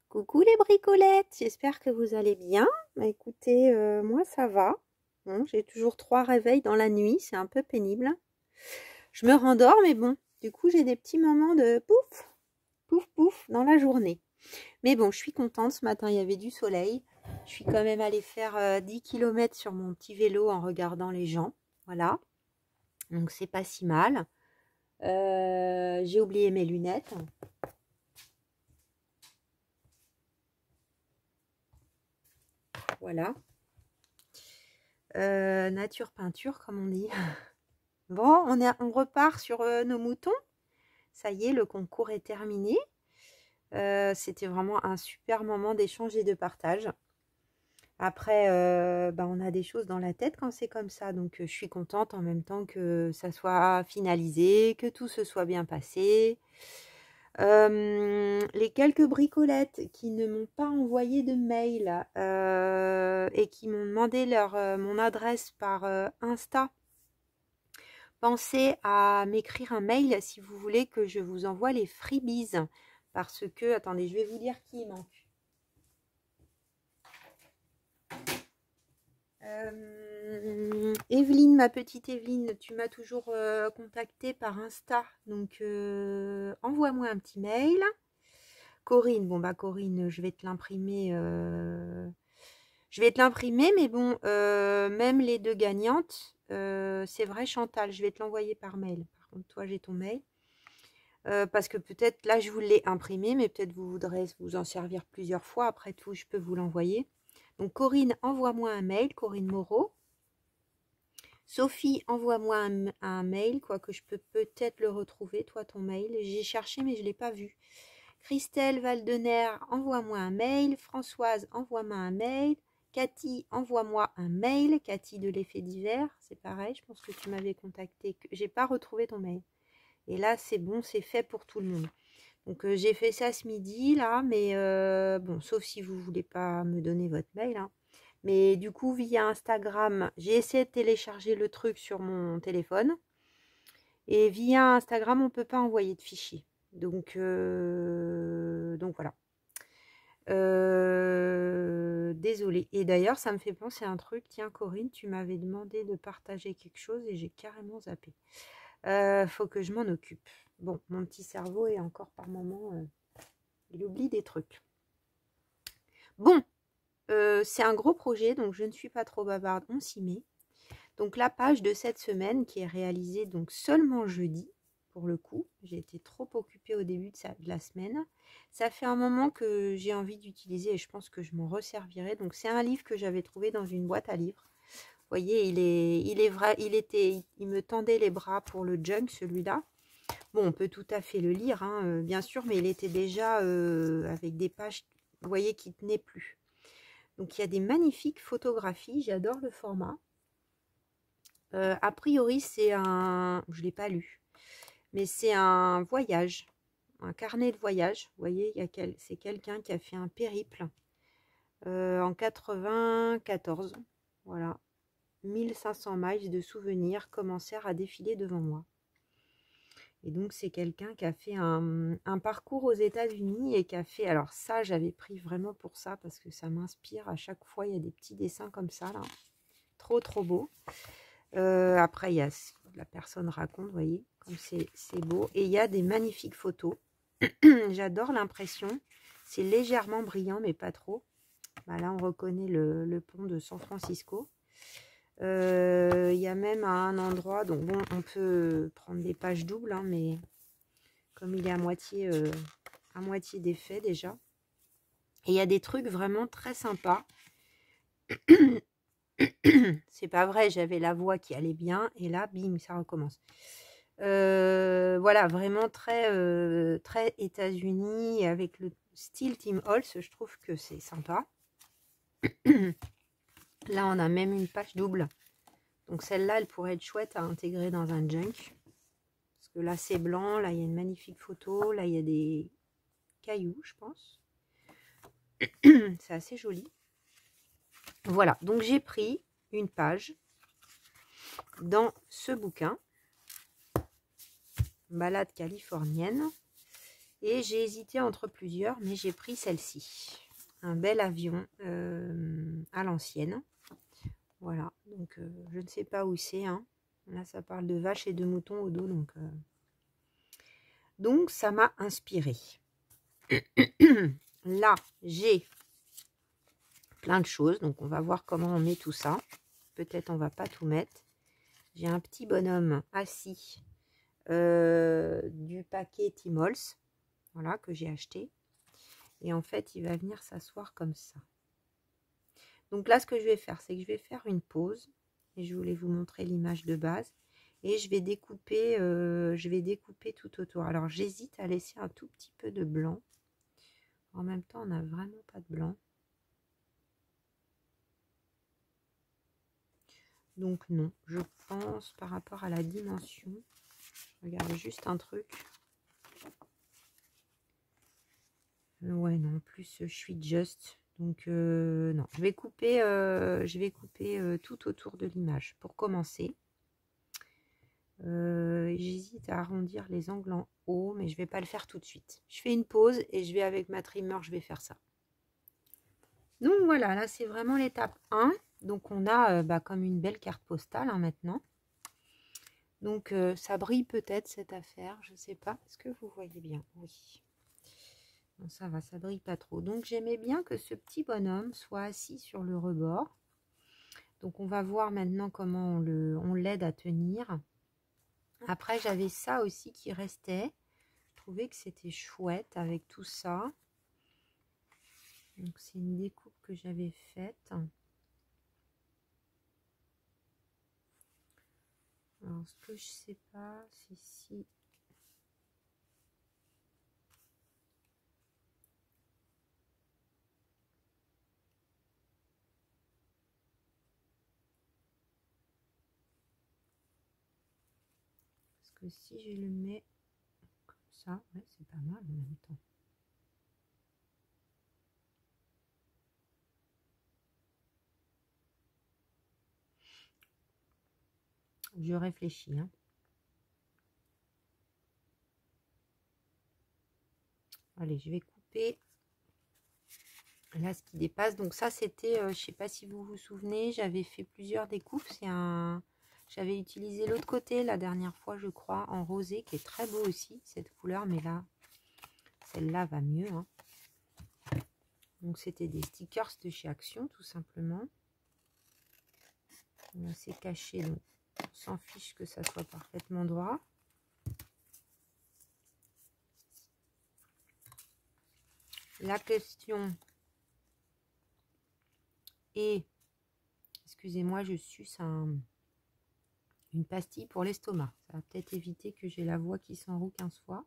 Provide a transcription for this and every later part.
Coucou les bricolettes, j'espère que vous allez bien. Bah, écoutez, moi ça va. Bon, j'ai toujours 3 réveils dans la nuit, c'est un peu pénible. Je me rendors, mais bon, du coup j'ai des petits moments de pouf, pouf, pouf dans la journée. Mais bon, je suis contente, ce matin il y avait du soleil. Je suis quand même allée faire 10 km sur mon petit vélo en regardant les gens. Voilà, donc c'est pas si mal. J'ai oublié mes lunettes. Voilà. Nature peinture, comme on dit. Bon, on repart sur nos moutons. Ça y est, le concours est terminé. C'était vraiment un super moment d'échange et de partage. Après, on a des choses dans la tête quand c'est comme ça. Donc, je suis contente en même temps que ça soit finalisé, que tout se soit bien passé. Les quelques bricolettes qui ne m'ont pas envoyé de mail et qui m'ont demandé mon adresse par Insta, pensez à m'écrire un mail si vous voulez que je vous envoie les freebies. Parce que, attendez, je vais vous dire qui il manque. Evelyne, ma petite Evelyne, tu m'as toujours contactée par Insta. Donc, envoie-moi un petit mail. Corinne, bon bah Corinne, je vais te l'imprimer. Mais bon, même les deux gagnantes, c'est vrai Chantal, je vais te l'envoyer par mail. Par contre, toi, j'ai ton mail. Parce que peut-être, là, je vous l'ai imprimé, mais peut-être vous voudrez vous en servir plusieurs fois. Après tout, je peux vous l'envoyer. Donc, Corinne, envoie-moi un mail, Corinne Moreau. Sophie, envoie-moi un mail, quoique je peux peut-être le retrouver, toi, ton mail. J'ai cherché, mais je ne l'ai pas vu. Christelle Valdener, envoie-moi un mail. Françoise, envoie-moi un mail. Cathy, envoie-moi un mail. Cathy de l'effet divers, c'est pareil, je pense que tu m'avais contacté. J'ai pas retrouvé ton mail. Et là, c'est bon, c'est fait pour tout le monde. Donc, j'ai fait ça ce midi, là, mais bon, sauf si vous voulez pas me donner votre mail, hein. Mais du coup, via Instagram, j'ai essayé de télécharger le truc sur mon téléphone. Et via Instagram, on peut pas envoyer de fichier. Donc voilà. Désolée. Et d'ailleurs, ça me fait penser à un truc. Tiens, Corinne, tu m'avais demandé de partager quelque chose et j'ai carrément zappé. Faut que je m'en occupe. Bon, mon petit cerveau est encore par moments... il oublie des trucs. Bon, c'est un gros projet, donc je ne suis pas trop bavarde. On s'y met. Donc la page de cette semaine qui est réalisée donc seulement jeudi, pour le coup. J'ai été trop occupée au début de la semaine. Ça fait un moment que j'ai envie d'utiliser et je pense que je m'en resservirai. Donc c'est un livre que j'avais trouvé dans une boîte à livres. Vous voyez, il me tendait les bras pour le junk, celui-là. Bon, on peut tout à fait le lire, hein, bien sûr, mais il était déjà avec des pages, vous voyez, qui ne tenaient plus. Donc il y a des magnifiques photographies, j'adore le format. A priori, c'est un... Je ne l'ai pas lu. Mais c'est un voyage. Un carnet de voyage. Vous voyez, c'est quelqu'un qui a fait un périple en 94. Voilà. 1500 miles de souvenirs commencèrent à défiler devant moi. Et donc, c'est quelqu'un qui a fait un parcours aux États-Unis et qui a fait... Alors ça, j'avais pris vraiment pour ça parce que ça m'inspire. À chaque fois, il y a des petits dessins comme ça, là. Trop, trop beau. Après, il y a la personne raconte, vous voyez, comme c'est beau. Et il y a des magnifiques photos. J'adore l'impression. C'est légèrement brillant, mais pas trop. Bah, là, on reconnaît le pont de San Francisco. Il y a même un endroit, donc bon, on peut prendre des pages doubles, hein, mais comme il est à moitié défait déjà. Et il y a des trucs vraiment très sympas. C'est pas vrai, j'avais la voix qui allait bien et là, bim, ça recommence. Voilà, vraiment très, très États-Unis avec le style Tim Holtz, je trouve que c'est sympa. Là, on a même une page double. Donc celle-là, elle pourrait être chouette à intégrer dans un junk. Parce que là, c'est blanc, là, il y a une magnifique photo, là, il y a des cailloux, je pense. C'est assez joli. Voilà, donc j'ai pris une page dans ce bouquin, Balade californienne. Et j'ai hésité entre plusieurs, mais j'ai pris celle-ci. Un bel avion à l'ancienne. Voilà, donc je ne sais pas où c'est. Hein. Là, ça parle de vaches et de moutons au dos, donc ça m'a inspiré. Là, j'ai plein de choses, donc on va voir comment on met tout ça. Peut-être on va pas tout mettre. J'ai un petit bonhomme assis du paquet Timols, voilà, que j'ai acheté. Et en fait, il va venir s'asseoir comme ça. Donc là, ce que je vais faire, c'est que je vais faire une pause. Et je voulais vous montrer l'image de base. Et je vais découper tout autour. Alors, j'hésite à laisser un tout petit peu de blanc. En même temps, on n'a vraiment pas de blanc. Donc non, je pense par rapport à la dimension. Je regarde juste un truc. Ouais, non, en plus, je suis juste. Donc, non, je vais couper tout autour de l'image pour commencer. J'hésite à arrondir les angles en haut, mais je ne vais pas le faire tout de suite. Je fais une pause et je vais avec ma trimmer, je vais faire ça. Donc voilà, là c'est vraiment l'étape 1. Donc on a comme une belle carte postale hein, maintenant. Donc ça brille peut-être cette affaire, je ne sais pas. Est-ce que vous voyez bien? Oui. Bon, ça va, ça brille pas trop. Donc j'aimais bien que ce petit bonhomme soit assis sur le rebord. Donc on va voir maintenant comment on l'aide à tenir. Après j'avais ça aussi qui restait. Je trouvais que c'était chouette avec tout ça. Donc c'est une découpe que j'avais faite. Alors ce que je sais pas, c'est si... Parce que si je le mets comme ça, ouais, c'est pas mal en même temps. Je réfléchis. Hein. Allez, je vais couper là ce qui dépasse. Donc ça, c'était, je sais pas si vous vous souvenez, j'avais fait plusieurs découpes. J'avais utilisé l'autre côté la dernière fois, je crois, en rosé, qui est très beau aussi, cette couleur. Mais là, celle-là va mieux. Hein. Donc c'était des stickers de chez Action, tout simplement. Là, c'est caché, donc on s'en fiche que ça soit parfaitement droit. La question est, excusez-moi, je suce une pastille pour l'estomac. Ça va peut-être éviter que j'ai la voix qui s'enroue 15 fois.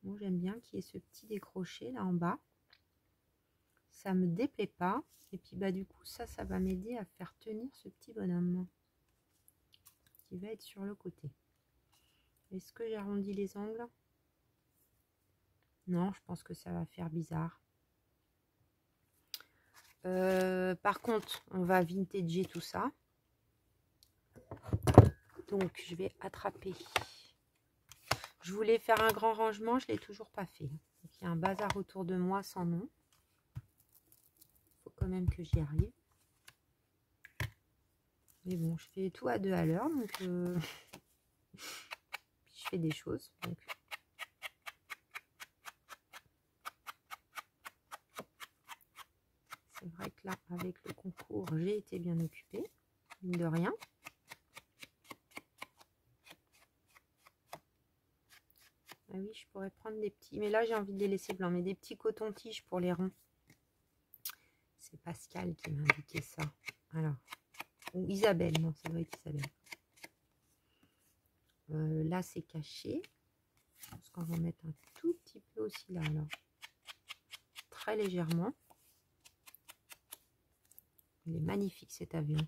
Bon, j'aime bien qu'il y ait ce petit décroché là en bas. Ça me déplaît pas. Et puis bah du coup, ça va m'aider à faire tenir ce petit bonhomme qui va être sur le côté. Est-ce que j'arrondis les angles? Non, je pense que ça va faire bizarre. Par contre, on va vintager tout ça. Donc, je vais attraper. Je voulais faire un grand rangement, je ne l'ai toujours pas fait. Donc, il y a un bazar autour de moi sans nom. Il faut quand même que j'y arrive. Mais bon, je fais tout à 2 à l'heure, donc je fais des choses. Donc. C'est vrai que là, avec le concours, j'ai été bien occupée, mine de rien. Ah oui, je pourrais prendre des petits, mais là j'ai envie de les laisser blancs, mais des petits cotons-tiges pour les ronds. C'est Pascal qui m'a indiqué ça. Alors, ou Isabelle, non, ça doit être Isabelle. Là c'est caché. Je pense qu'on va mettre un tout petit peu aussi là, alors. Très légèrement. Il est magnifique cet avion.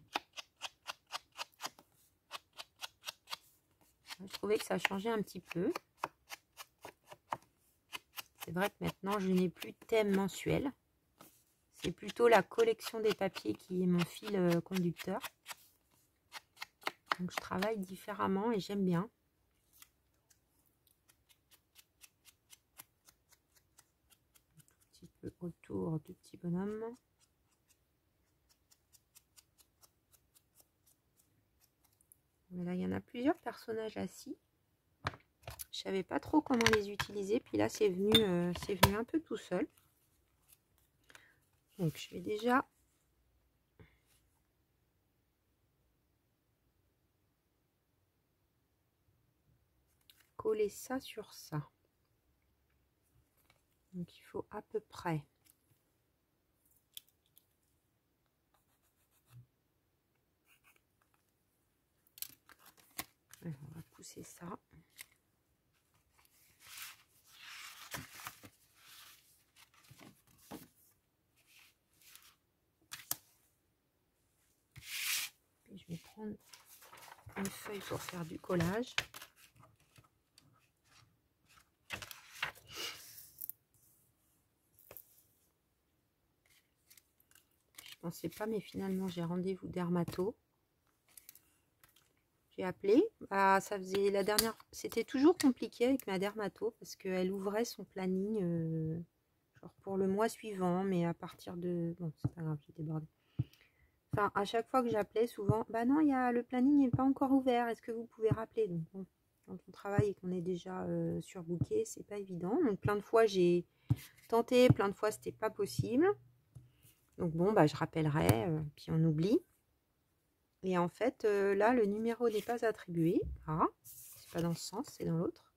Je trouvais que ça changeait un petit peu. C'est vrai que maintenant, je n'ai plus de thème mensuel. C'est plutôt la collection des papiers qui est mon fil conducteur. Donc, je travaille différemment et j'aime bien. peu autour du petit bonhomme. Là, il y en a plusieurs personnages assis. Je savais pas trop comment les utiliser. Puis là, c'est venu un peu tout seul. Donc, je vais déjà coller ça sur ça. Donc, il faut à peu près. Alors, on va pousser ça. Puis je vais prendre une feuille pour faire du collage. Je pensais pas, mais finalement j'ai rendez-vous dermato. J'ai appelé. Ah, ça faisait la dernière. C'était toujours compliqué avec ma dermato parce qu'elle ouvrait son planning genre pour le mois suivant, mais à partir de. Bon, c'est pas grave, j'ai débordé. Enfin, à chaque fois que j'appelais, souvent, bah non, le planning n'est pas encore ouvert. Est-ce que vous pouvez rappeler? Donc, bon, quand on travaille et qu'on est déjà surbooké, c'est pas évident. Donc, plein de fois, j'ai tenté, plein de fois, c'était pas possible. Donc, bon, bah, je rappellerai, puis on oublie. Et en fait, là, le numéro n'est pas attribué. Ah, c'est pas dans ce sens, c'est dans l'autre.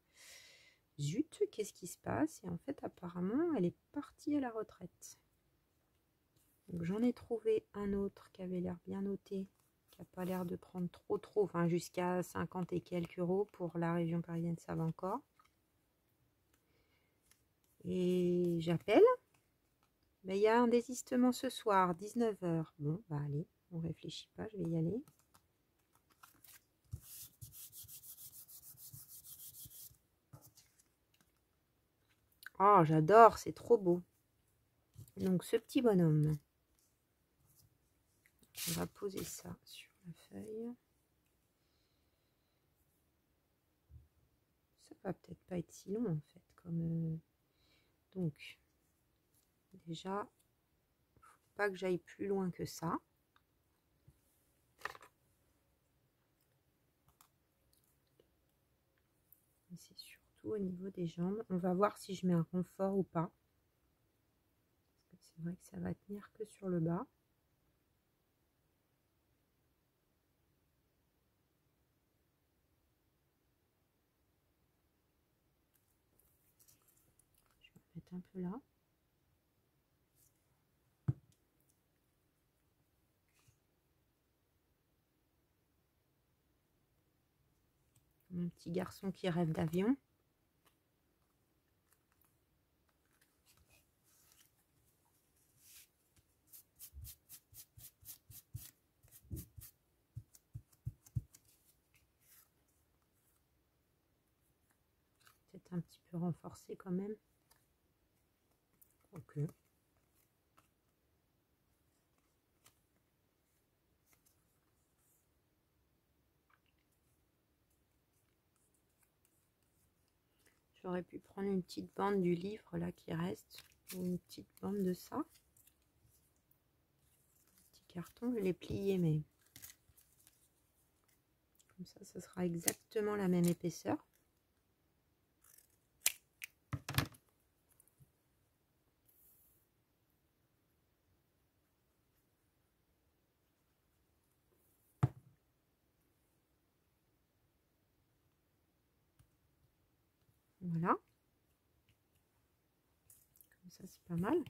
Zut, qu'est-ce qui se passe? Et en fait, apparemment, elle est partie à la retraite. Donc j'en ai trouvé un autre qui avait l'air bien noté, qui n'a pas l'air de prendre trop, enfin jusqu'à 50 et quelques euros pour la région parisienne, ça va encore. Et j'appelle. Ben, il y a un désistement ce soir, 19 h. Bon, bah allez, on réfléchit pas, je vais y aller. Oh, j'adore, c'est trop beau. Donc ce petit bonhomme. On va poser ça sur la feuille. Ça va peut-être pas être si long en fait. Donc, déjà, faut pas que j'aille plus loin que ça. C'est surtout au niveau des jambes. On va voir si je mets un renfort ou pas. C'est vrai que ça va tenir que sur le bas. Je vais mettre un peu là. Un petit garçon qui rêve d'avion. Peut-être un petit peu renforcé quand même. Ok. J'aurais pu prendre une petite bande du livre là qui reste. Ou une petite bande de ça. Petit carton, je l'ai plié, mais comme ça sera exactement la même épaisseur. Voilà. Comme ça, c'est pas mal.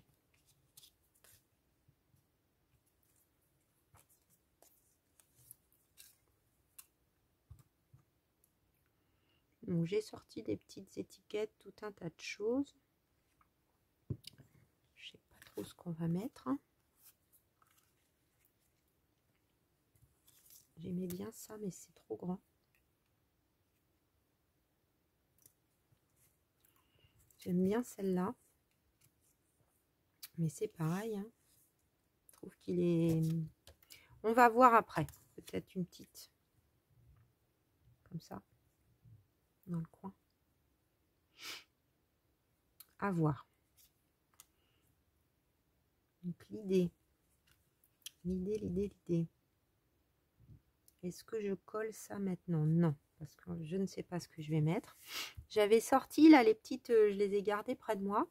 Donc j'ai sorti des petites étiquettes, tout un tas de choses. Je sais pas trop ce qu'on va mettre. J'aimais bien ça, mais c'est trop grand. J'aime bien celle-là. Mais c'est pareil. Hein. Je trouve qu'il est... On va voir après. Peut-être une petite. Comme ça. Dans le coin. À voir. Donc l'idée. Est-ce que je colle ça maintenant? Non, parce que je ne sais pas ce que je vais mettre. J'avais sorti là les petites, je les ai gardées près de moi.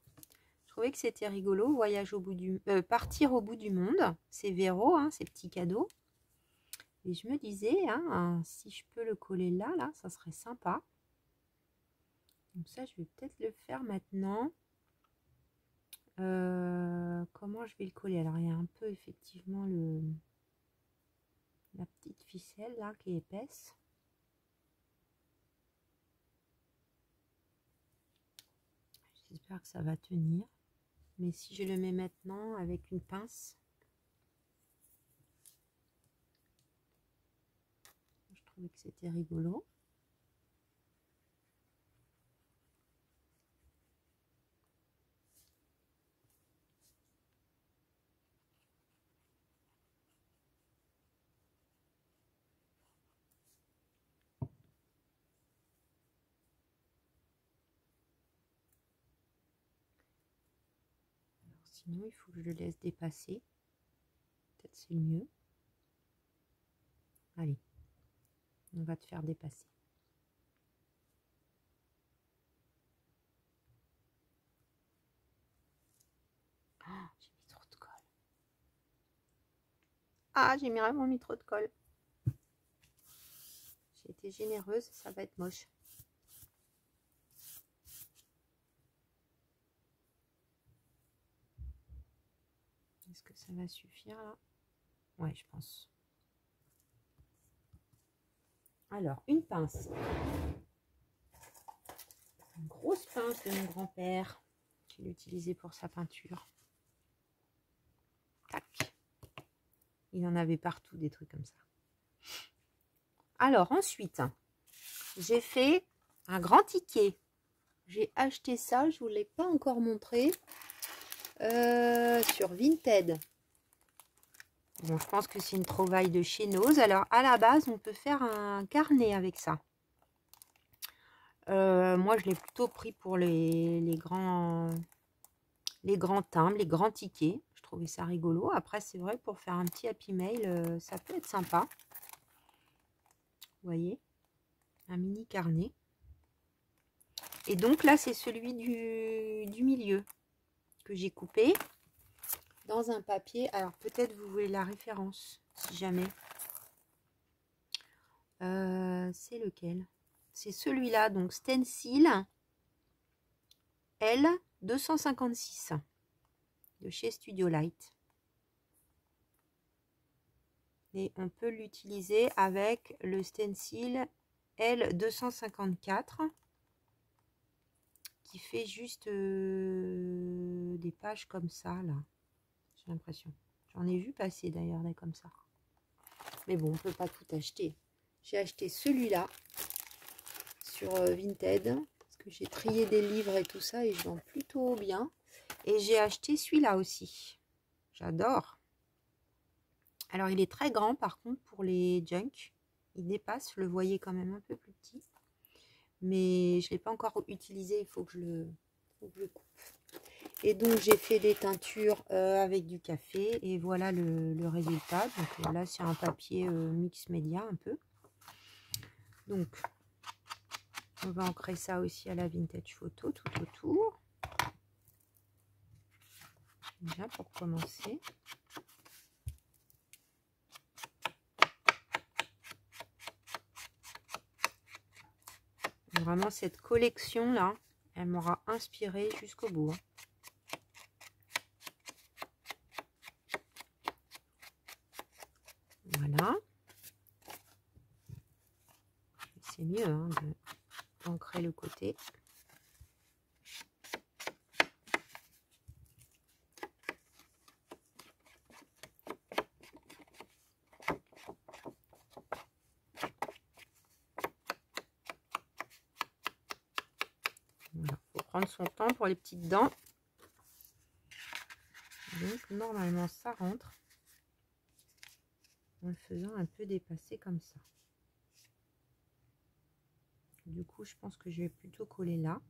Je trouvais que c'était rigolo. Voyage au bout du, partir au bout du monde. C'est Véro, hein, ces petits cadeaux. Et je me disais, hein, si je peux le coller là, ça serait sympa. Donc ça, je vais peut-être le faire maintenant. Comment je vais le coller? Alors, il y a un peu effectivement la petite ficelle là qui est épaisse. J'espère que ça va tenir. Mais si je le mets maintenant avec une pince, je trouvais que c'était rigolo. Sinon, il faut que je le laisse dépasser. Peut-être c'est le mieux. Allez, on va te faire dépasser. Oh, j'ai mis trop de colle. Ah, j'ai vraiment mis trop de colle. J'ai été généreuse, ça va être moche. Est-ce que ça va suffire là? Ouais, je pense. Alors, une pince. Une grosse pince de mon grand-père qu'il utilisait pour sa peinture. Tac. Il en avait partout des trucs comme ça. Alors, ensuite, j'ai fait un grand ticket. J'ai acheté ça, je ne vous l'ai pas encore montré, sur Vinted. Bon, je pense que c'est une trouvaille de chez Nose. Alors, à la base, on peut faire un carnet avec ça. Moi, je l'ai plutôt pris pour les grands timbres, les grands tickets. Je trouvais ça rigolo. Après, c'est vrai, pour faire un petit happy mail, ça peut être sympa. Vous voyez, un mini carnet. Et donc là, c'est celui du milieu que j'ai coupé dans un papier. Alors, peut-être vous voulez la référence, si jamais. C'est lequel? C'est celui-là, donc Stencil L256 de chez Studio Light. Et on peut l'utiliser avec le Stencil L254 qui fait juste des pages comme ça, là. J'ai l'impression. J'en ai vu passer d'ailleurs, là, comme ça. Mais bon, on ne peut pas tout acheter. J'ai acheté celui-là sur Vinted parce que j'ai trié des livres et tout ça et je vends plutôt bien. Et j'ai acheté celui-là aussi. J'adore. Alors, il est très grand par contre pour les junk. Il dépasse, je le voyais quand même un peu plus petit. Mais je ne l'ai pas encore utilisé, il faut que je le coupe. Et donc, j'ai fait des teintures avec du café. Et voilà le résultat. Donc là, c'est un papier mix média un peu. Donc, on va ancrer ça aussi à la vintage photo tout autour. Déjà pour commencer. Vraiment, cette collection-là, elle m'aura inspirée jusqu'au bout. Voilà. C'est mieux hein, d'ancrer le côté. Voilà. Faut prendre son temps pour les petites dents. Donc, normalement, ça rentre. En le faisant un peu dépasser comme ça. Du coup, je pense que je vais plutôt coller là.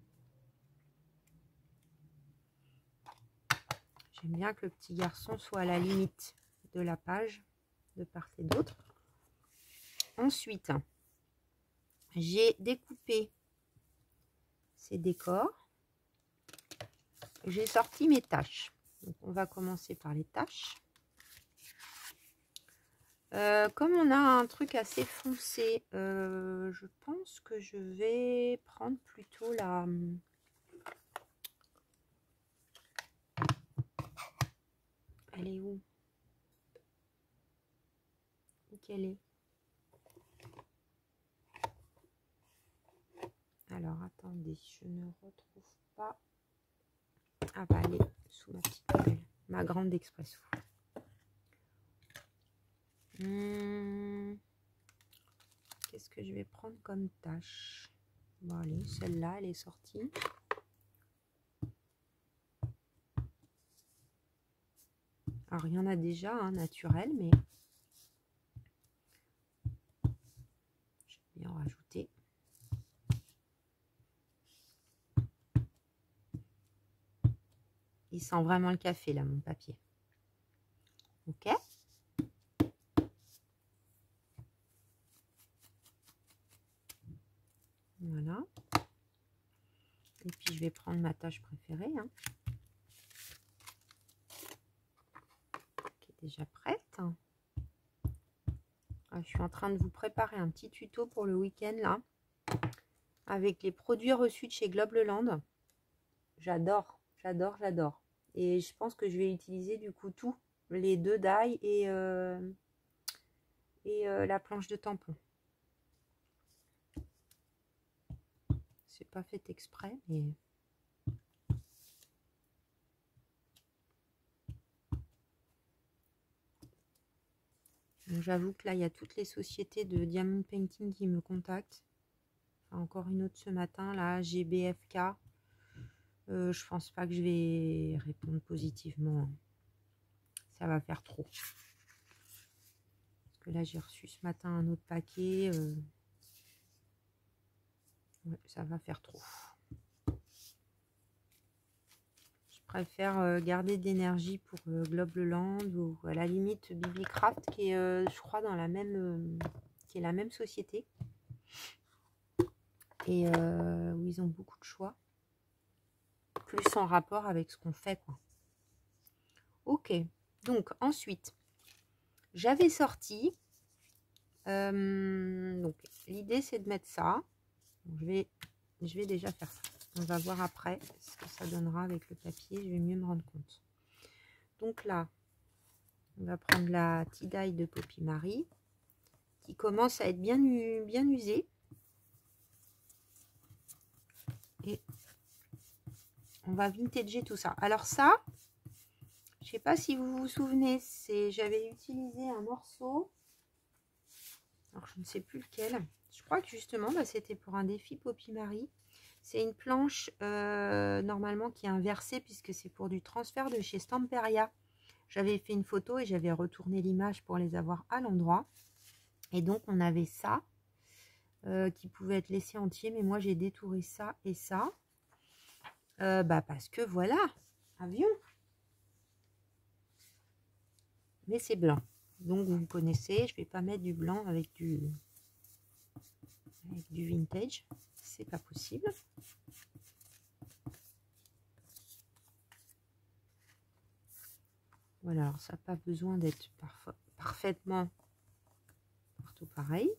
J'aime bien que le petit garçon soit à la limite de la page, de part et d'autre. Ensuite, j'ai découpé ces décors. J'ai sorti mes tâches. Donc, on va commencer par les tâches. Comme on a un truc assez foncé, je pense que je vais prendre plutôt la... Elle est où? Où qu'elle est? Alors, attendez, je ne retrouve pas. Ah bah, elle est sous ma petite poubelle. Ma grande expresso. Qu'est-ce que je vais prendre comme tâche? Bon, allez, celle-là, elle est sortie. Alors, il y en a déjà, hein, naturel, mais je vais bien en rajouter. Il sent vraiment le café, là, mon papier. Ok. Voilà. Et puis, je vais prendre ma tâche préférée, hein, qui est déjà prête. Je suis en train de vous préparer un petit tuto pour le week-end, là, avec les produits reçus de chez Globleland. J'adore, j'adore, j'adore. Et je pense que je vais utiliser, du coup, tout. Les 2 die et la planche de tampon. C'est pas fait exprès, mais... J'avoue que là, il y a toutes les sociétés de diamond painting qui me contactent. Enfin, encore une autre ce matin, là, GBFK. Je pense pas que je vais répondre positivement. Ça va faire trop. Parce que là, j'ai reçu ce matin un autre paquet. Ouais, ça va faire trop. Je préfère garder de l'énergie pour Globleland ou à la limite Bibliecraft qui est, je crois, dans la même, qui est la même société. Et où ils ont beaucoup de choix. Plus en rapport avec ce qu'on fait, quoi. Ok. Donc, ensuite, j'avais sorti. Donc, l'idée, c'est de mettre ça. Donc, je vais déjà faire ça. On va voir après ce que ça donnera avec le papier. Je vais mieux me rendre compte. Donc là, on va prendre la tie-dye de Poppy Marie qui commence à être bien usée. Et on va vintager tout ça. Alors ça, je ne sais pas si vous vous souvenez, j'avais utilisé un morceau. Alors je ne sais plus lequel. Je crois que justement, bah, c'était pour un défi Poppy Marie. C'est une planche normalement qui est inversée puisque c'est pour du transfert de chez Stamperia. J'avais fait une photo et j'avais retourné l'image pour les avoir à l'endroit. Et donc on avait ça qui pouvait être laissé entier. Mais moi j'ai détouré ça et ça. Bah parce que voilà, avion. Mais c'est blanc. Donc vous connaissez, je ne vais pas mettre du blanc avec du vintage. C'est pas possible. Voilà, alors ça n'a pas besoin d'être parfaitement partout pareil.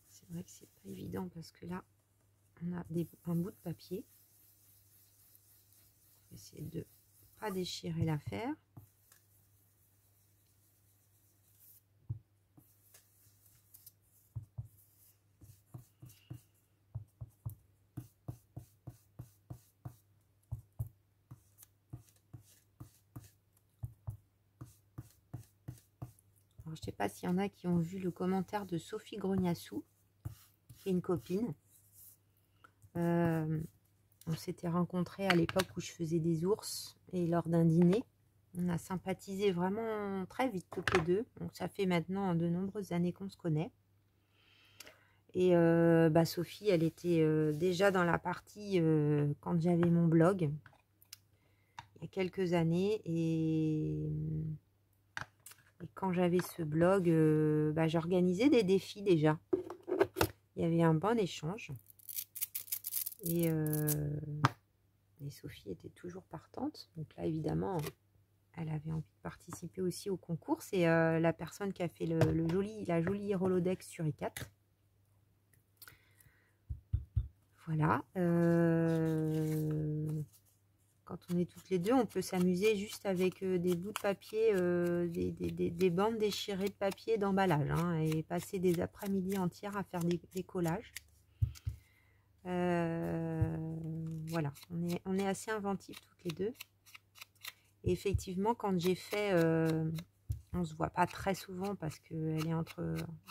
C'est vrai que c'est pas évident parce que là, on a un bout de papier. On va essayer de ne pas déchirer l'affaire. Alors, je ne sais pas s'il y en a qui ont vu le commentaire de Sophie Grognassou, qui est une copine. On s'était rencontrés à l'époque où je faisais des ours et lors d'un dîner. On a sympathisé vraiment très vite toutes les deux. Donc ça fait maintenant de nombreuses années qu'on se connaît. Et bah, Sophie, elle était déjà dans la partie quand j'avais mon blog, il y a quelques années. Et quand j'avais ce blog, bah, j'organisais des défis déjà. Il y avait un bon échange. Et Sophie était toujours partante. Donc là, évidemment, elle avait envie de participer aussi au concours. C'est la personne qui a fait la jolie Rolodex sur i4. Voilà. Quand on est toutes les deux, on peut s'amuser juste avec des bouts de papier, des bandes déchirées de papier d'emballage, hein, et passer des après-midi entières à faire des collages. Voilà, on est assez inventifs toutes les deux. Et effectivement, quand j'ai fait, on se voit pas très souvent parce qu'elle est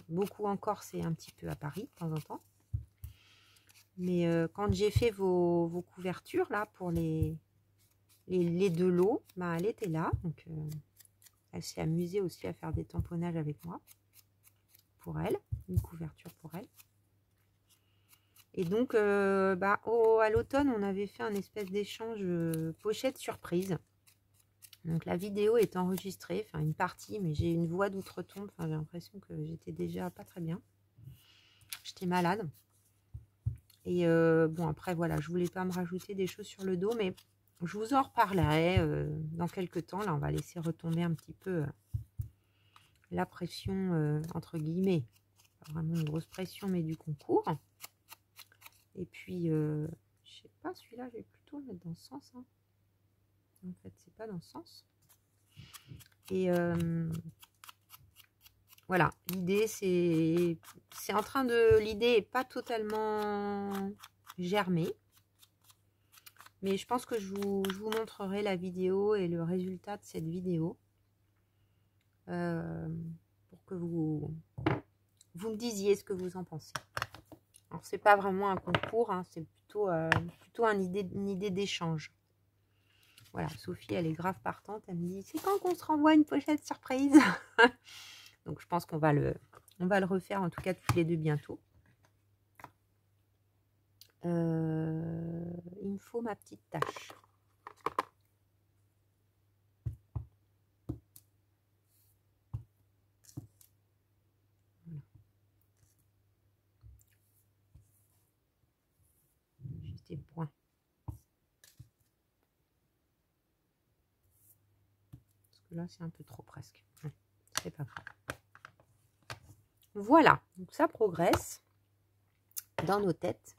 beaucoup en Corse et un petit peu à Paris de temps en temps. Mais quand j'ai fait vos couvertures là pour les deux lots, bah, elle était là. Donc elle s'est amusée aussi à faire des tamponnages avec moi. Pour elle, une couverture pour elle. Et donc bah, à l'automne, on avait fait un espèce d'échange pochette surprise. Donc la vidéo est enregistrée, enfin une partie, mais j'ai une voix d'outre-tombe. Enfin, j'ai l'impression que j'étais déjà pas très bien. J'étais malade. Et bon, après, voilà, je voulais pas me rajouter des choses sur le dos, mais je vous en reparlerai dans quelques temps. Là, on va laisser retomber un petit peu la pression, entre guillemets. Pas vraiment une grosse pression, mais du concours. Et puis, je sais pas, celui-là, je vais plutôt le mettre dans ce sens. Hein. En fait, c'est pas dans ce sens. Et voilà, l'idée, c'est en train de... L'idée n'est pas totalement germée. Mais je pense que je vous montrerai la vidéo et le résultat de cette vidéo. Pour que vous me disiez ce que vous en pensez. Alors, c'est pas vraiment un concours, hein, c'est plutôt une idée d'échange. Voilà, Sophie, elle est grave partante. Elle me dit, c'est quand qu'on se renvoie une pochette surprise? Donc, je pense qu'on va le refaire, en tout cas, toutes les deux bientôt. Il me faut ma petite tâche. Voilà. Juste des points. Parce que là, c'est un peu trop presque. C'est pas grave. Voilà, donc ça progresse dans nos têtes.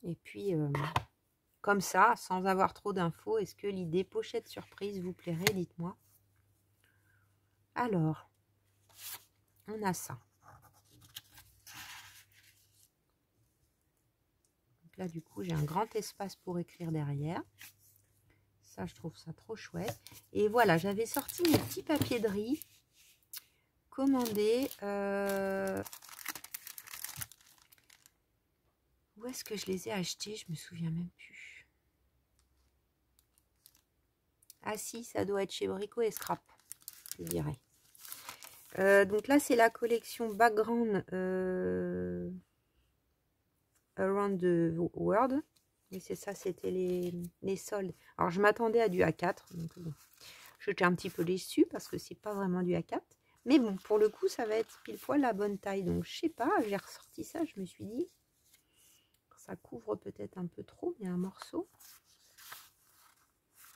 Et puis, comme ça, sans avoir trop d'infos, est-ce que l'idée pochette surprise vous plairait? Dites-moi. Alors, on a ça. Donc là, du coup, j'ai un grand espace pour écrire derrière. Ça, je trouve ça trop chouette. Et voilà, j'avais sorti mes petits papiers de riz commandés. Où est-ce que je les ai achetés? Je me souviens même plus. Ah si, ça doit être chez Brico et Scrap, je dirais. Donc là, c'est la collection Background Around the World. Et c'est ça, c'était les soldes. Alors, je m'attendais à du A4. Donc bon, j'étais un petit peu déçue parce que c'est pas vraiment du A4. Mais bon, pour le coup, ça va être pile poil la bonne taille. Donc, je sais pas, j'ai ressorti ça. Je me suis dit, ça couvre peut-être un peu trop. Il y a un morceau.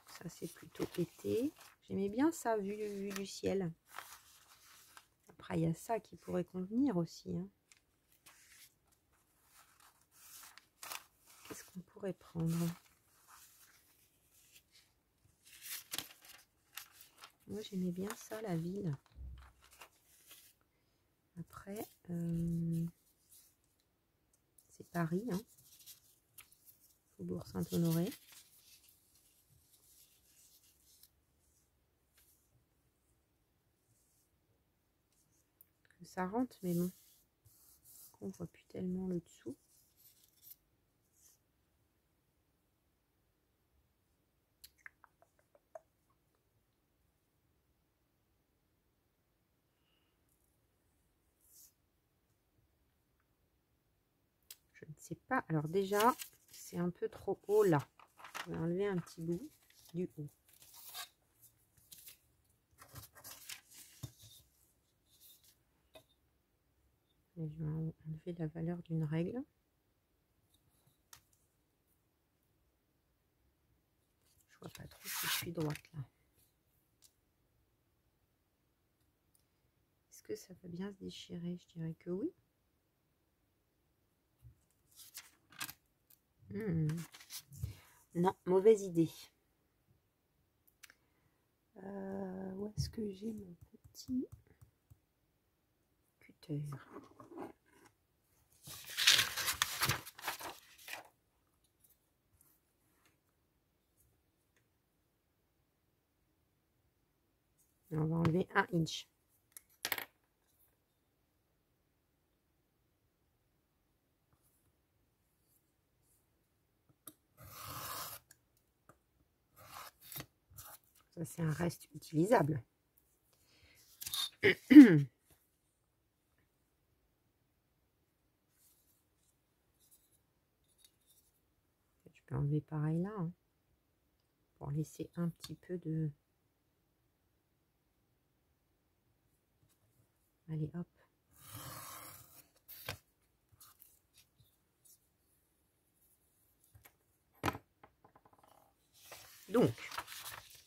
Ça, c'est plutôt pété. J'aimais bien ça, vu du ciel. Après, il y a ça qui pourrait convenir aussi. Hein. Qu'est-ce qu'on pourrait prendre? Moi, j'aimais bien ça, la ville. Après, c'est Paris, hein. Faubourg Saint-Honoré. Ça rentre, mais bon, on voit plus tellement le dessous. C'est pas... Alors déjà, c'est un peu trop haut là. Je vais enlever un petit bout du haut. Et je vais enlever la valeur d'une règle. Je vois pas trop si je suis droite là. Est-ce que ça va bien se déchirer? Je dirais que oui. Non, mauvaise idée. Où est-ce que j'ai mon petit cutter? On va enlever 1 inch. Ça, c'est un reste utilisable. Je peux enlever pareil là, hein, pour laisser un petit peu de... Allez, hop. Donc,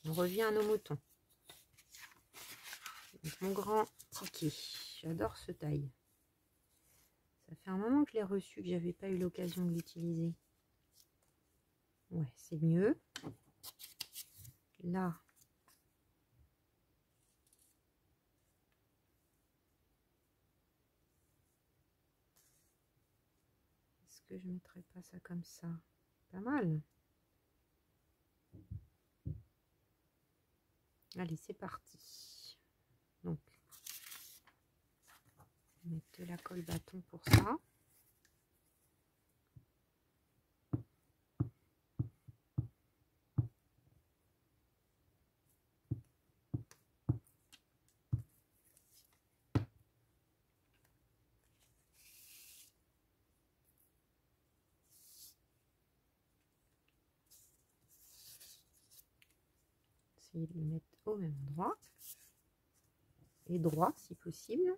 on revient à nos moutons. Donc, mon grand ticket. J'adore ce taille. Ça fait un moment que je l'ai reçu, que j'avais pas eu l'occasion de l'utiliser. Ouais, c'est mieux. Là. Est-ce que je mettrais pas ça comme ça? Pas mal. Allez, c'est parti. Donc, on va mettre de la colle bâton pour ça. Essayer de le mettre au même endroit. Et droit si possible.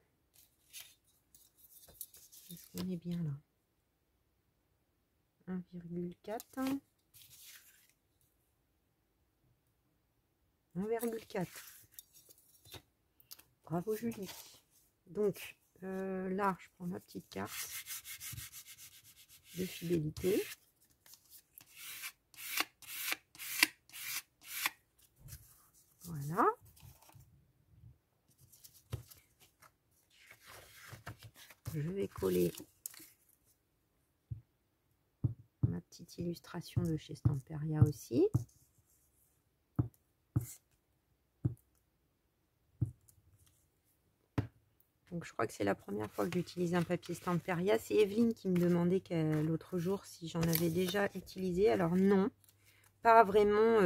Est-ce qu'on est bien là? 1,4. 1,4. Bravo Julie. Donc là, je prends ma petite carte de fidélité. Voilà. Je vais coller ma petite illustration de chez Stamperia aussi. Donc je crois que c'est la première fois que j'utilise un papier Stamperia. C'est Evelyne qui me demandait l'autre jour si j'en avais déjà utilisé. Alors non, pas vraiment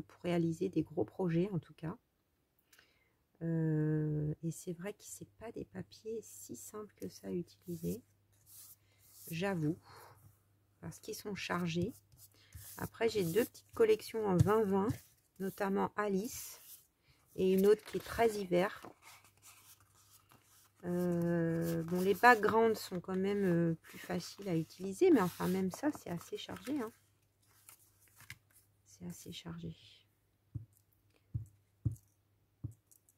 pour réaliser des gros projets en tout cas. Et c'est vrai que c'est pas des papiers si simples que ça à utiliser. J'avoue. Parce qu'ils sont chargés. Après j'ai deux petites collections en 20-20. Notamment Alice. Et une autre qui est très hiver. Bon, les backgrounds sont quand même plus faciles à utiliser, mais enfin même ça c'est assez chargé, hein. C'est assez chargé.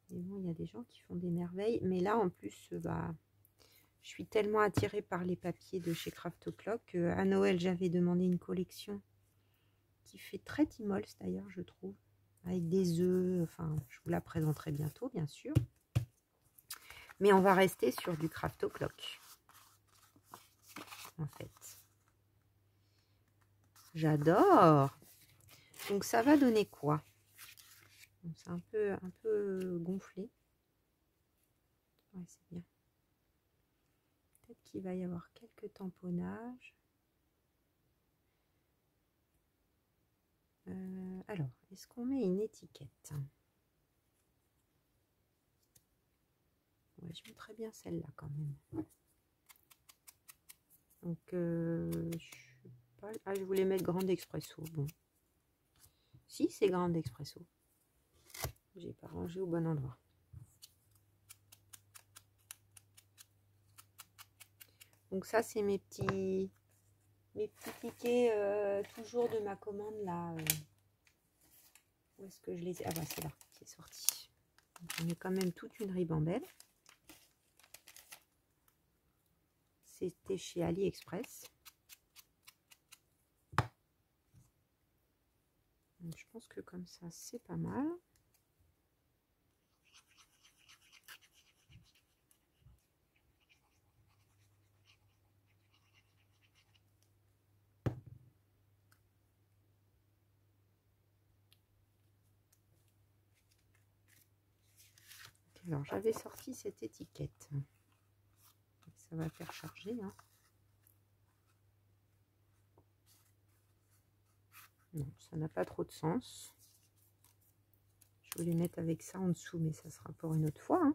Mais bon, il y a des gens qui font des merveilles, mais là en plus bah, je suis tellement attirée par les papiers de chez Craft O'Clock. À Noël j'avais demandé une collection qui fait très Timols d'ailleurs, je trouve, avec des œufs. Enfin, je vous la présenterai bientôt bien sûr. Mais on va rester sur du Craft O'Clock. En fait. J'adore. Donc ça va donner quoi? C'est un peu gonflé. Ouais, c'est bien. Peut-être qu'il va y avoir quelques tamponnages. Alors, est-ce qu'on met une étiquette? Ouais, je mettrais bien celle-là quand même. Donc, je voulais mettre grande expresso. Bon. Si, c'est grande expresso. J'ai pas rangé au bon endroit. Donc ça, c'est mes petits tickets toujours de ma commande là. Où est-ce que je les ai? Ah bah c'est là, c'est sorti. On est quand même toute une ribambelle. C'était chez AliExpress. Donc, je pense que comme ça, c'est pas mal. Alors, j'avais sorti cette étiquette. Ça va faire charger. Hein. Non, ça n'a pas trop de sens. Je voulais mettre avec ça en dessous, mais ça sera pour une autre fois.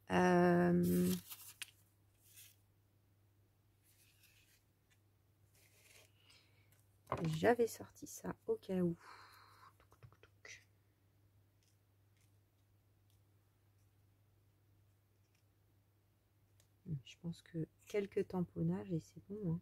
Hein. J'avais sorti ça au cas où. Je pense que quelques tamponnages et c'est bon. Hein.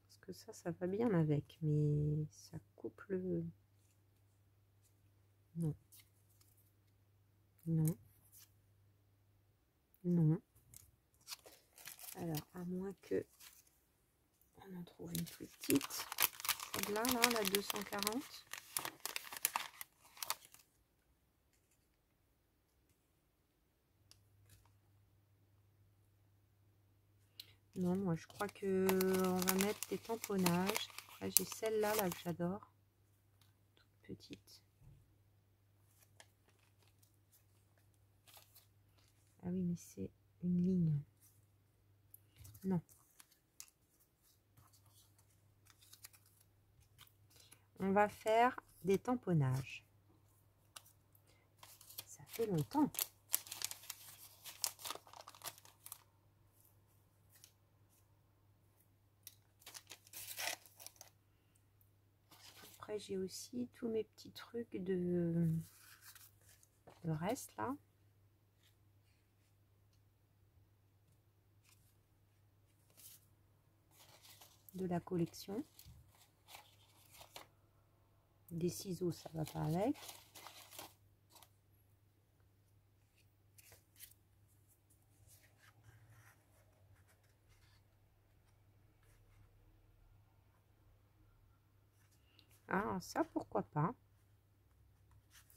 Parce que ça va bien avec, mais ça coupe le... Non. Non. Non. Alors, à moins que on en trouve une plus petite. Celle-là, là, la 240. Non, moi je crois que on va mettre des tamponnages. Après, j'ai celle-là là que j'adore. Toute petite. Ah oui, mais c'est une ligne. Non. On va faire des tamponnages. Ça fait longtemps. Après, j'ai aussi tous mes petits trucs de le reste là. De la collection. Des ciseaux, ça va pas avec. Ah, ça, pourquoi pas.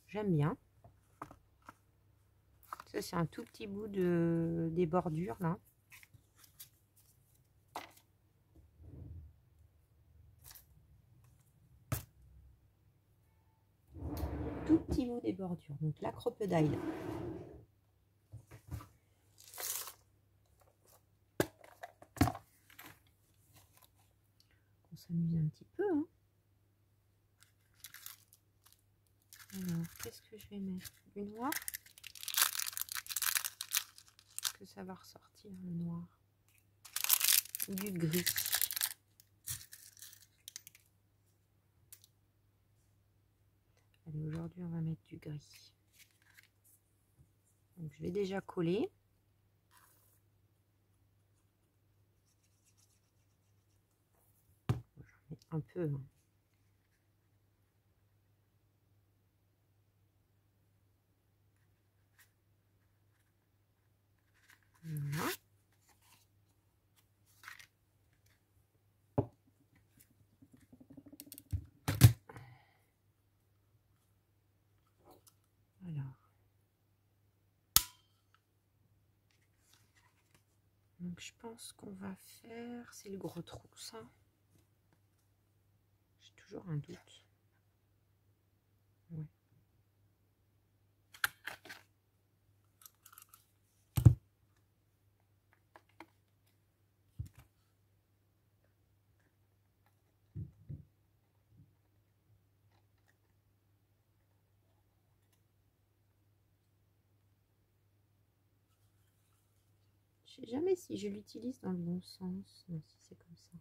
J'aime bien. Ça, c'est un tout petit bout des bordures, là. Tout petit bout des bordures. Donc, la crocodile. On s'amuse un petit peu, hein. Alors, qu'est-ce que je vais mettre? Du noir? Est-ce que ça va ressortir, le noir? Ou du gris? Allez, aujourd'hui, on va mettre du gris. Donc, je vais déjà coller. J'en mets un peu. Hein. Voilà. Alors. Donc, je pense qu'on va faire... C'est le gros trou, ça. J'ai toujours un doute. Ouais. Je sais jamais si je l'utilise dans le bon sens. Non, si c'est comme ça.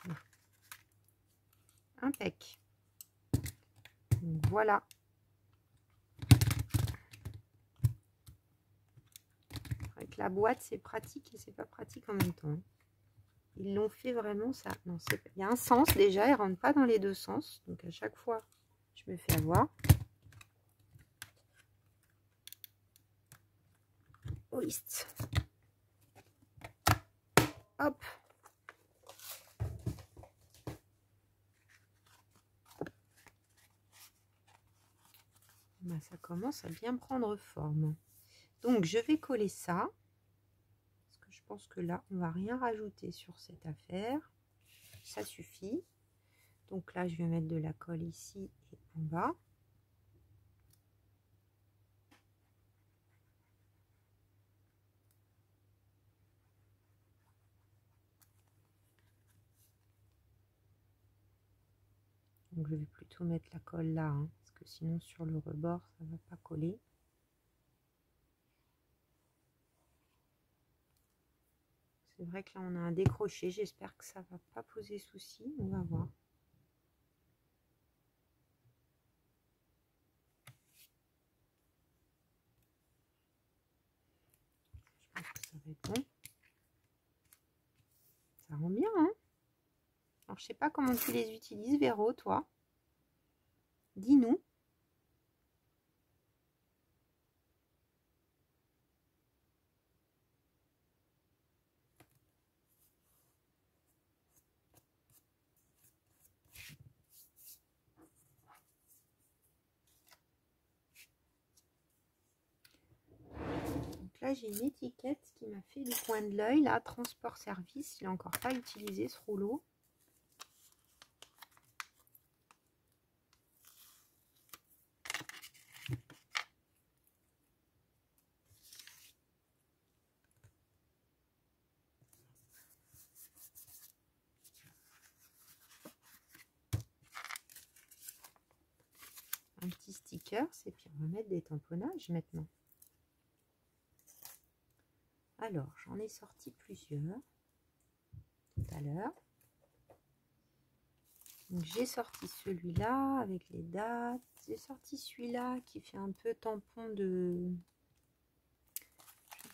Non. Impec. Donc, voilà. Avec la boîte, c'est pratique et c'est pas pratique en même temps. Ils l'ont fait vraiment ça. Non, il y a un sens déjà, il rentre pas dans les deux sens. Donc à chaque fois, je me fais avoir. Oist. Hop. Ben, ça commence à bien prendre forme. Donc je vais coller ça. Parce que je pense que là, on va rien rajouter sur cette affaire. Ça suffit. Donc là, je vais mettre de la colle ici et en bas. Donc je vais plutôt mettre la colle là, hein, parce que sinon sur le rebord, ça ne va pas coller. C'est vrai que là, on a un décroché. J'espère que ça ne va pas poser souci. On va voir. Je pense que ça va être bon. Ça rend bien, hein? Alors, je sais pas comment tu les utilises, Véro, toi. Dis-nous. Donc là, j'ai une étiquette qui m'a fait du coin de l'œil. Là, transport service. Je l'ai encore pas utilisé, ce rouleau. Un petit sticker, et puis on va mettre des tamponnages maintenant. Alors, j'en ai sorti plusieurs tout à l'heure. Donc j'ai sorti celui-là avec les dates. J'ai sorti celui-là qui fait un peu tampon de...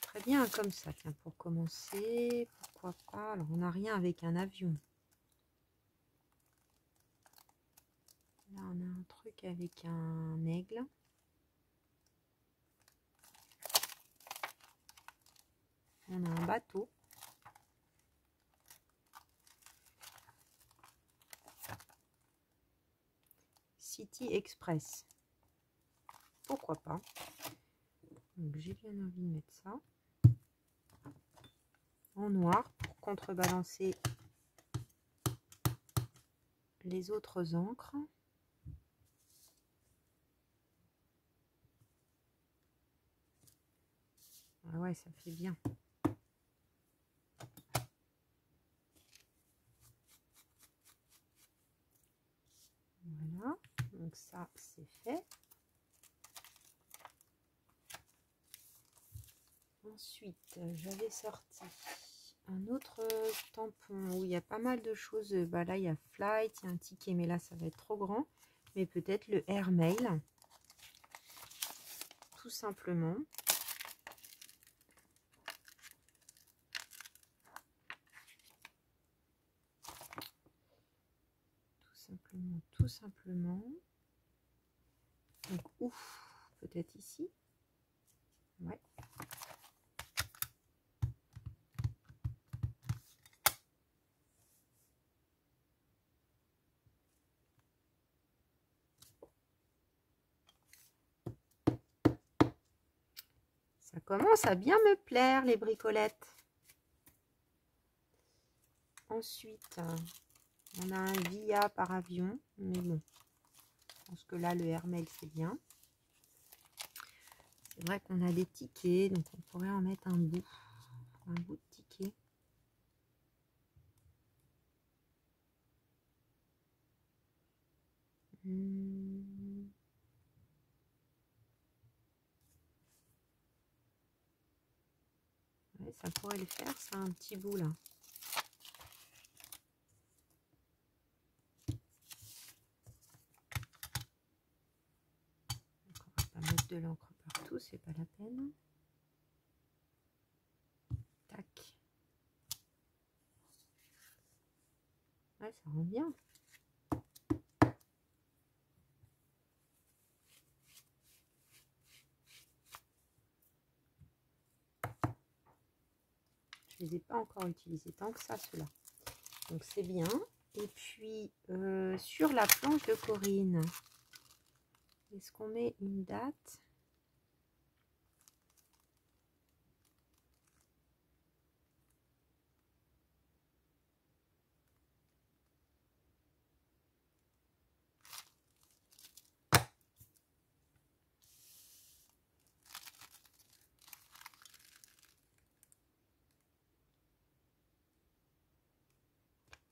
Très bien comme ça, tiens, pour commencer. Pourquoi pas? Alors, on n'a rien avec un avion. Là, on a un truc avec un aigle. On a un bateau. City Express. Pourquoi pas? Donc j'ai bien envie de mettre ça en noir pour contrebalancer les autres encres. Ah ouais, ça fait bien. Voilà, donc ça c'est fait. Ensuite, j'avais sorti un autre tampon où il y a pas mal de choses. Bah là, il y a Flight, il y a un ticket, mais là, ça va être trop grand. Mais peut-être le Airmail, tout simplement. Tout simplement. Donc, ouf, peut-être ici. Ouais. Ça commence à bien me plaire, les bricolettes. Ensuite, on a un Via par avion. Mais bon, je pense que là, le Airmail, c'est bien. C'est vrai qu'on a des tickets, donc on pourrait en mettre un bout de ticket. Ouais, ça pourrait le faire, ça, un petit bout là. Donc, on va pas mettre de l'encre partout, c'est pas la peine. Tac. Ouais, ça rend bien. Je les ai pas encore utilisés tant que ça, ceux-là. Donc c'est bien. Et puis sur la planche de Corinne, est-ce qu'on met une date?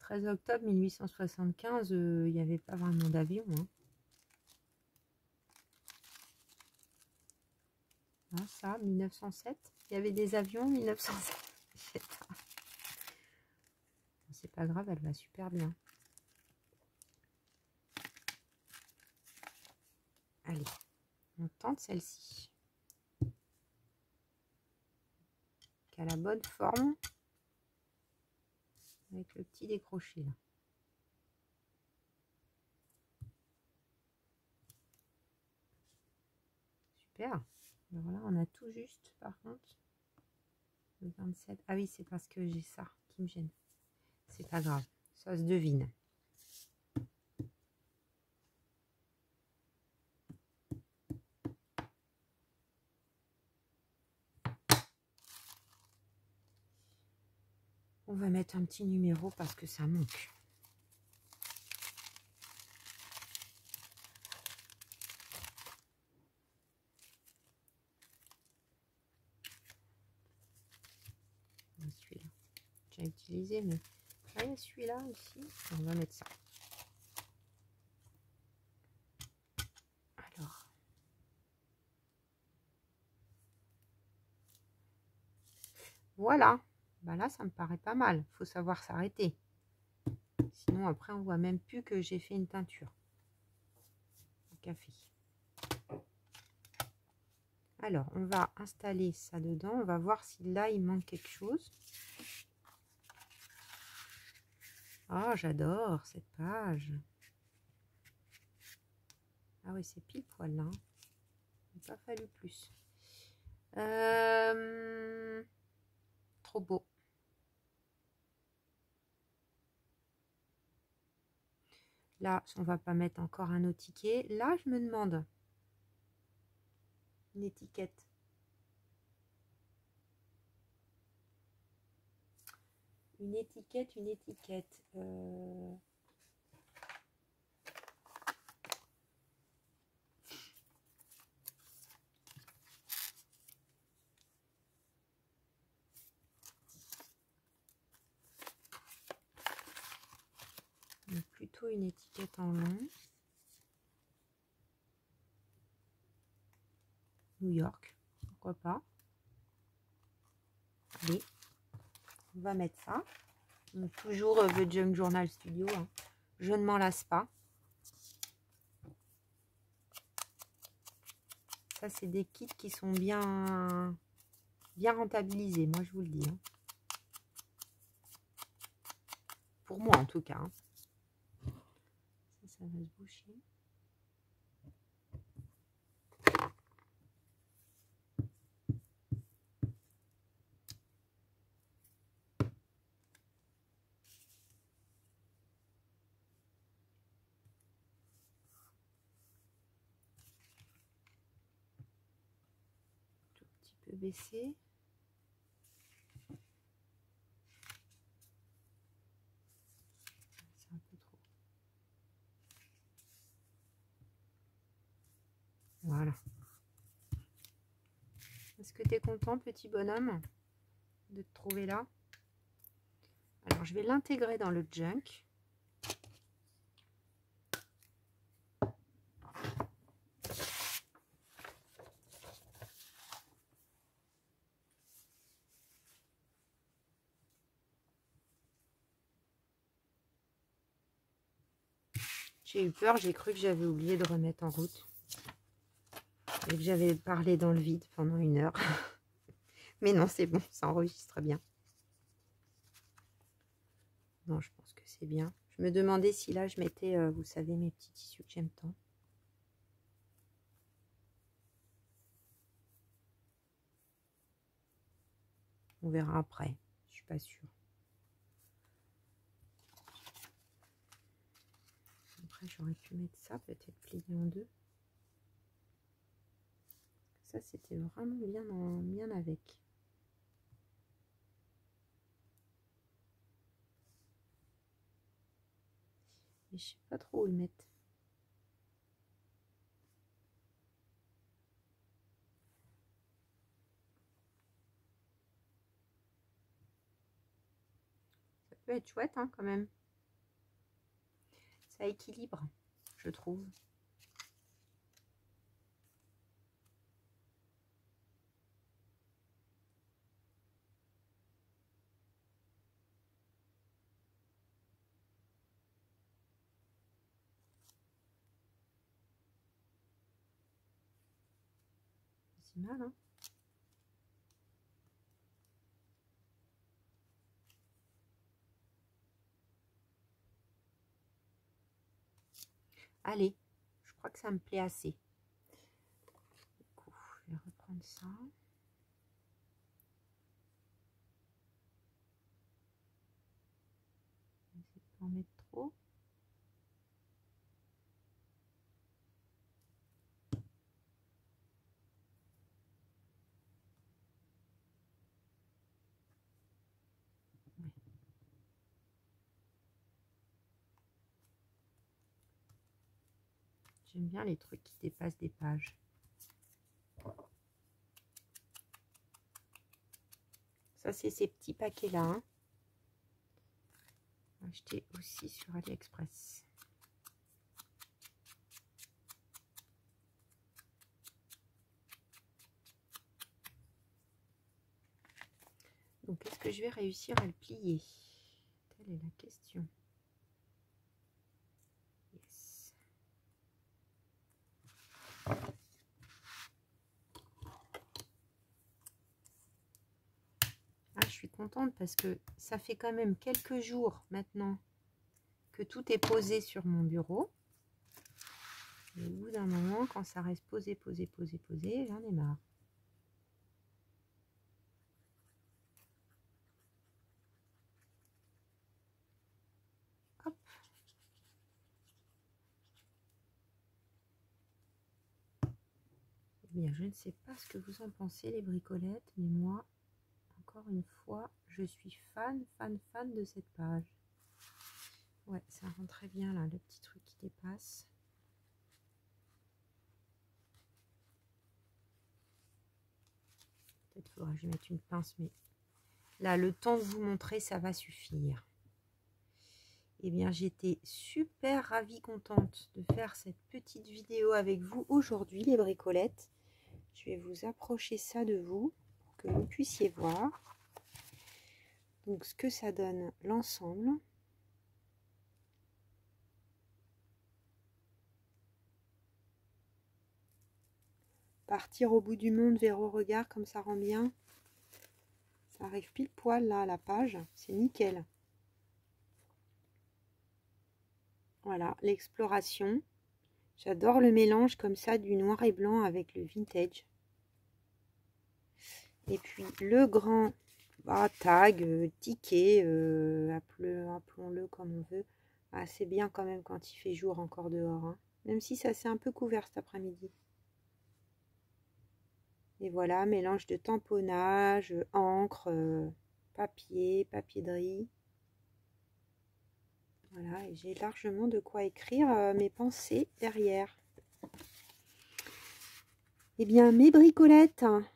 « 13 octobre 1875 », il n'y avait pas vraiment d'avion. Hein. Ah, ça, 1907. Il y avait des avions en 1907. C'est pas grave, elle va super bien. Allez, on tente celle-ci. Qui a la bonne forme. Avec le petit décroché là. Super. Alors là, on a tout juste par contre. Le 27. Ah oui, c'est parce que j'ai ça qui me gêne. C'est pas grave, ça se devine. On va mettre un petit numéro parce que ça manque. Celui-là, j'ai utilisé, mais ah, il y a celui-là aussi. On va mettre ça. Alors, voilà. Bah là, ça me paraît pas mal. Il faut savoir s'arrêter. Sinon, après, on voit même plus que j'ai fait une teinture. Au café. Alors, on va installer ça dedans. On va voir si là, il manque quelque chose. Ah, j'adore cette page. Ah oui, c'est pile poil là. Il n'a pas fallu plus. Trop beau. Là, on va pas mettre encore un autre ticket. Là, je me demande. Une étiquette. Une étiquette, une étiquette. Plutôt une étiquette en long. New York, pourquoi pas. Allez, on va mettre ça. Donc, toujours The Junk Journal Studio. Hein. Je ne m'en lasse pas. Ça, c'est des kits qui sont bien rentabilisés, moi je vous le dis. Hein. Pour moi en tout cas. Hein. Ça va se boucher. Tout petit peu baissé. C'est un peu trop. Voilà. Est-ce que tu es content, petit bonhomme, de te trouver là? Alors, je vais l'intégrer dans le junk. J'ai eu peur, j'ai cru que j'avais oublié de remettre en route. Et que j'avais parlé dans le vide pendant 1 heure. Mais non, c'est bon, ça enregistre bien. Non, je pense que c'est bien. Je me demandais si là, je mettais, vous savez, mes petits tissus que j'aime tant. On verra après. Je suis pas sûre. Après, j'aurais pu mettre ça, peut-être plié en 2. Ça, c'était vraiment bien avec. Mais je sais pas trop où le mettre. Ça peut être chouette, hein, quand même. Ça équilibre, je trouve. C'est mal, hein. Allez, je crois que ça me plaît assez. Du coup, je vais reprendre ça. Je vais essayer de pas en mettre trop. Ouais. J'aime bien les trucs qui dépassent des pages. Ça, c'est ces petits paquets-là. Hein. Acheté aussi sur AliExpress. Donc, est-ce que je vais réussir à le plier? Telle est la question. Yes. Ah, je suis contente parce que ça fait quand même quelques jours maintenant que tout est posé sur mon bureau. Et au bout d'un moment, quand ça reste posé, j'en ai marre. Hop. Eh bien, je ne sais pas ce que vous en pensez, les bricolettes, mais moi, encore une fois, je suis fan de cette page. Ouais, ça rend très bien là, le petit truc qui dépasse. Peut-être faudra que je mette une pince, mais là, le temps de vous montrer, ça va suffire. Eh bien, j'étais super ravie, contente de faire cette petite vidéo avec vous aujourd'hui, les bricolettes. Je vais vous approcher ça de vous pour que vous puissiez voir. Donc, ce que ça donne l'ensemble. Partir au bout du monde vers au regard, comme ça rend bien. Ça arrive pile poil là à la page, c'est nickel. Voilà, l'exploration. J'adore le mélange comme ça du noir et blanc avec le vintage. Et puis le grand tag, ticket, appelons-le comme on veut. Ah, c'est bien quand même quand il fait jour encore dehors. Hein. Même si ça s'est un peu couvert cet après-midi. Et voilà, mélange de tamponnage, encre, papier de riz. Voilà, et j'ai largement de quoi écrire mes pensées derrière. Eh bien, mes bricolettes, hein,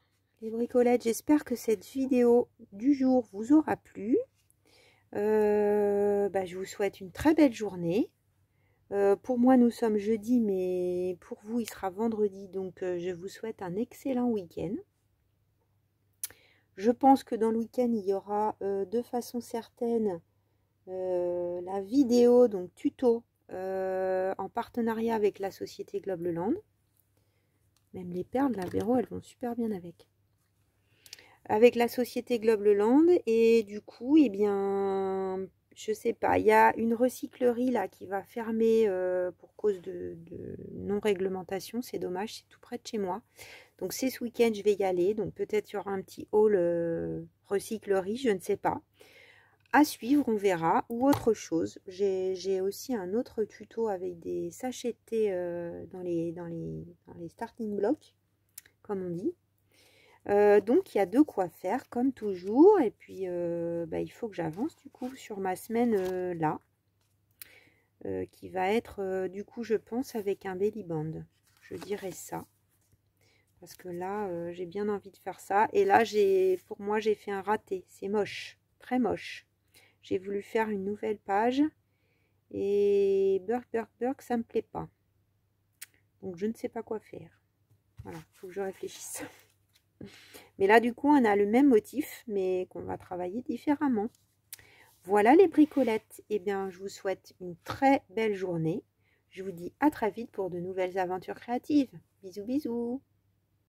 les bricolettes, j'espère que cette vidéo du jour vous aura plu. Je vous souhaite une très belle journée. Pour moi, nous sommes jeudi, mais pour vous, il sera vendredi. Donc, je vous souhaite un excellent week-end. Je pense que dans le week-end, il y aura de façon certaine la vidéo, donc tuto en partenariat avec la société Globleland. Même les perles, la Véro, elles vont super bien avec. Avec la société Globleland, et du coup, eh bien, je sais pas, il y a une recyclerie là qui va fermer pour cause de non-réglementation, c'est dommage, c'est tout près de chez moi. Donc c'est ce week-end, je vais y aller, donc peut-être il y aura un petit haul recyclerie, je ne sais pas. À suivre, on verra, ou autre chose. J'ai aussi un autre tuto avec des sachets de thé dans les starting blocks, comme on dit. Donc il y a de quoi faire comme toujours, et puis il faut que j'avance du coup sur ma semaine là, qui va être du coup je pense avec un belly band, je dirais ça, parce que là j'ai bien envie de faire ça, et là pour moi j'ai fait un raté, c'est moche, très moche. J'ai voulu faire une nouvelle page, et burk, ça me plaît pas, donc je ne sais pas quoi faire. Voilà, il faut que je réfléchisse. Mais là, du coup, on a le même motif, mais qu'on va travailler différemment. Voilà les bricolettes. Eh bien, je vous souhaite une très belle journée. Je vous dis à très vite pour de nouvelles aventures créatives. Bisous, bisous.